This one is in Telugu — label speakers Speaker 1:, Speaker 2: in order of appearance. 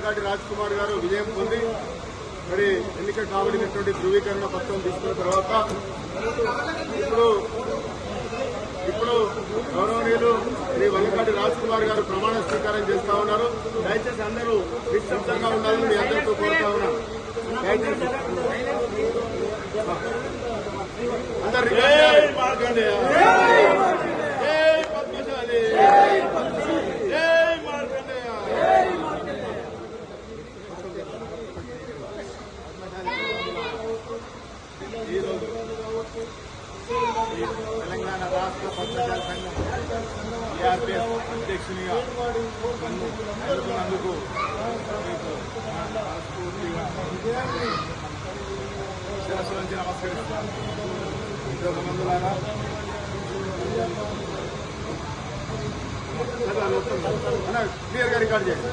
Speaker 1: వల్లకాటి రాజ్ కుమార్ గారు విజయం పొంది మరి ఎన్నిక కాబడినటువంటి ధృవీకరణ పత్రం తీసుకున్న తర్వాత ఇప్పుడు గౌరవనీయులు శ్రీ వల్లకాటి రాజ్ కుమార్ గారు ప్రమాణ స్వీకారం చేస్తా ఉన్నారు. దయచేసి అందరూ నిశ్శబ్దంగా ఉండాలని మీ అందరితో కోరుతా ఉన్నాను. దయచేసి అందరు ఈరోజు తెలంగాణ రాష్ట్ర పత్రికల సంఘం టీఆర్పీఎస్ అధ్యక్షునిగా నన్ను ఎన్నుకున్నందుకు మనస్ఫూర్తిగా శిరస్సు నుంచి నమస్కరిస్తున్నాను. ఇంతకుముందులాగా క్లియర్గా రికార్డ్ చేయండి.